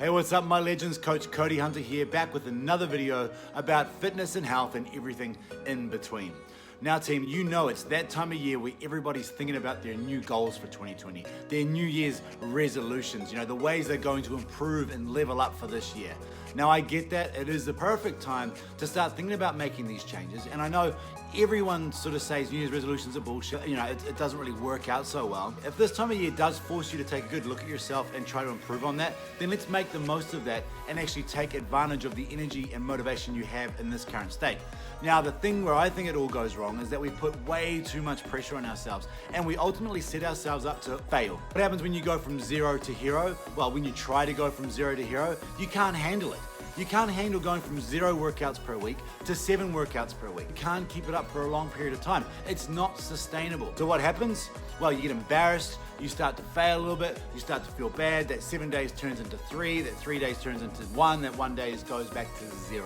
Hey, what's up my legends? Coach Cody Hunter here, back with another video about fitness and health and everything in between. Now team, you know it's that time of year where everybody's thinking about their new goals for 2020, their New Year's resolutions, the ways they're going to improve and level up for this year. Now I get that, it is the perfect time to start thinking about making these changes, and I know everyone sort of says New Year's resolutions are bullshit, it doesn't really work out so well. If this time of year does force you to take a good look at yourself and try to improve on that, then let's make the most of that and actually take advantage of the energy and motivation you have in this current state. Now the thing where I think it all goes wrong is that we put way too much pressure on ourselves and we ultimately set ourselves up to fail. What happens when you go from zero to hero? Well, when you try to go from zero to hero, you can't handle it. You can't handle going from 0 workouts per week to 7 workouts per week. You can't keep it up for a long period of time. It's not sustainable. So what happens? Well, you get embarrassed, you start to fail a little bit, you start to feel bad, that 7 days turns into 3, that 3 days turns into 1, that 1 day goes back to 0.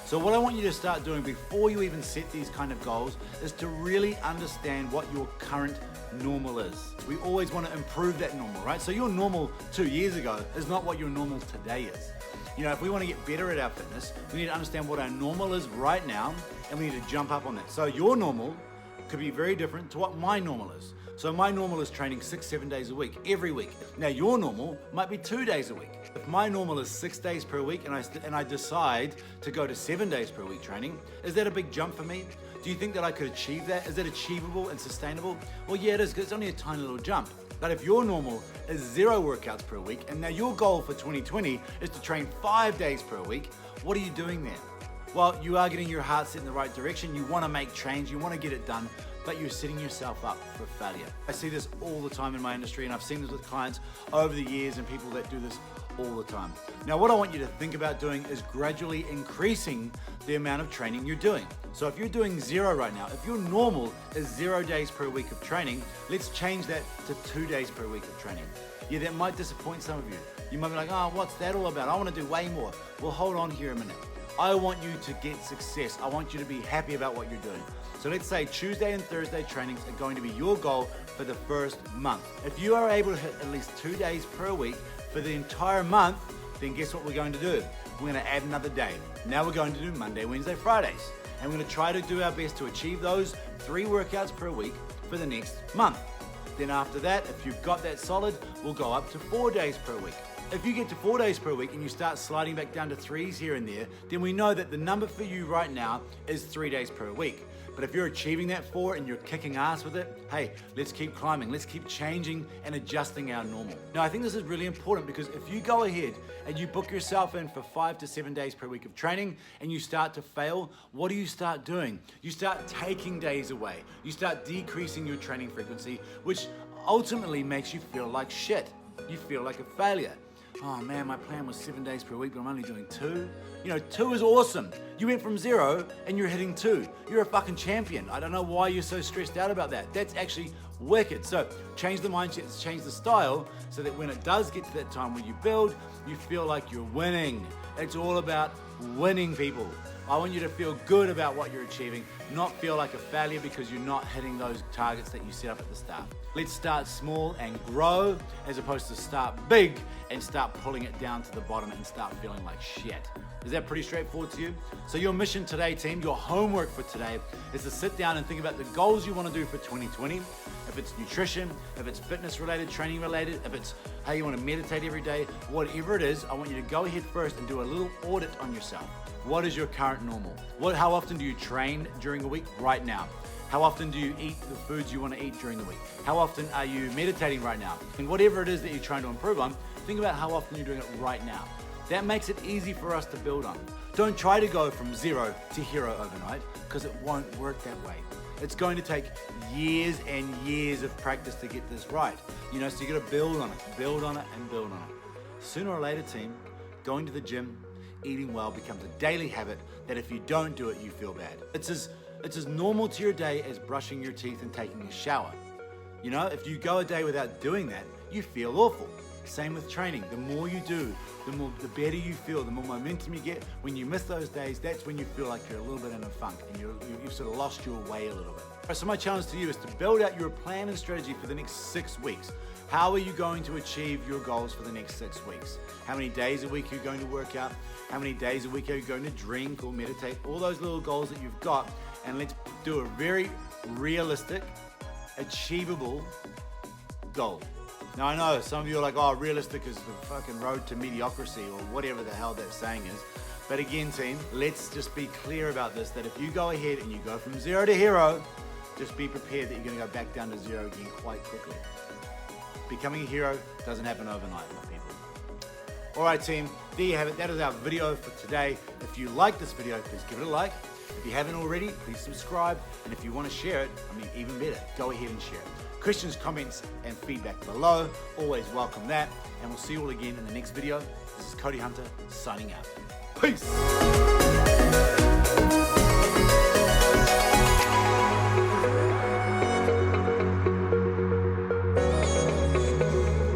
So what I want you to start doing before you even set these kind of goals is to really understand what your current normal is. We always want to improve that normal, right? So your normal 2 years ago is not what your normal today is. If we want to get better at our fitness, we need to understand what our normal is right now, and we need to jump up on that. So your normal could be very different to what my normal is. So my normal is training 6-7 days a week, every week. Now your normal might be 2 days a week. If my normal is 6 days per week and I decide to go to 7 days per week training, is that a big jump for me? Do you think that I could achieve that? Is that achievable and sustainable? Well, yeah, it is, because it's only a tiny little jump. But if your normal is 0 workouts per week, and now your goal for 2020 is to train 5 days per week, what are you doing then? Well, you are getting your heart set in the right direction. You want to make change, you want to get it done, but you're setting yourself up for failure. I see this all the time in my industry, and I've seen this with clients over the years and people that do this all the time. Now, what I want you to think about doing is gradually increasing the amount of training you're doing. So if you're doing 0 right now, if your normal is 0 days per week of training, let's change that to 2 days per week of training. Yeah, that might disappoint some of you. You might be like, oh, what's that all about? I want to do way more. Well, hold on here a minute. I want you to get success. I want you to be happy about what you're doing. So let's say Tuesday and Thursday trainings are going to be your goal for the first month. If you are able to hit at least 2 days per week for the entire month, then guess what we're going to do? We're going to add another day. Now we're going to do Monday, Wednesday, Fridays. And we're going to try to do our best to achieve those 3 workouts per week for the next month. Then after that, if you've got that solid, we'll go up to 4 days per week. If you get to 4 days per week and you start sliding back down to 3s here and there, then we know that the number for you right now is 3 days per week. But if you're achieving that 4 and you're kicking ass with it, hey, let's keep climbing. Let's keep changing and adjusting our normal. Now, I think this is really important, because if you go ahead and you book yourself in for 5 to 7 days per week of training and you start to fail, what do you start doing? You start taking days away. You start decreasing your training frequency, which ultimately makes you feel like shit. You feel like a failure. Oh man, my plan was 7 days per week, but I'm only doing 2. 2 is awesome. You went from 0 and you're hitting 2. You're a fucking champion. I don't know why you're so stressed out about that. That's actually wicked. So change the mindset, change the style, so that when it does get to that time where you build, you feel like you're winning. It's all about winning, people. I want you to feel good about what you're achieving, not feel like a failure because you're not hitting those targets that you set up at the start. Let's start small and grow, as opposed to start big and start pulling it down to the bottom and start feeling like shit. Is that pretty straightforward to you? So your mission today, team, your homework for today is to sit down and think about the goals you want to do for 2020. If it's nutrition, if it's fitness related, training related, if it's how you want to meditate every day, whatever it is, I want you to go ahead first and do a little audit on yourself. What is your current normal? How often do you train during a week right now? How often do you eat the foods you want to eat during the week? How often are you meditating right now? And whatever it is that you're trying to improve on, think about how often you're doing it right now. That makes it easy for us to build on. Don't try to go from 0 to hero overnight, because it won't work that way. It's going to take years and years of practice to get this right. So you got to build on it, build on it, and build on it. Sooner or later, team, going to the gym, eating well becomes a daily habit that if you don't do it, you feel bad. It's as normal to your day as brushing your teeth and taking a shower. If you go a day without doing that, you feel awful. Same with training. The more you do, the better you feel, the more momentum you get. When you miss those days, that's when you feel like you're a little bit in a funk and you've sort of lost your way a little bit. So my challenge to you is to build out your plan and strategy for the next 6 weeks. How are you going to achieve your goals for the next 6 weeks? How many days a week are you going to work out? How many days a week are you going to drink or meditate? All those little goals that you've got, and let's do a very realistic, achievable goal. Now I know some of you are like, oh, realistic is the fucking road to mediocrity or whatever the hell that saying is. But again, team, let's just be clear about this, that if you go ahead and you go from 0 to hero, just be prepared that you're going to go back down to 0 again quite quickly. Becoming a hero doesn't happen overnight, my people. All right, team, there you have it. That is our video for today. If you like this video, please give it a like. If you haven't already, please subscribe. And if you want to share it, even better, go ahead and share it. Questions, comments, and feedback below. Always welcome that. And we'll see you all again in the next video. This is Cody Hunter signing out. Peace.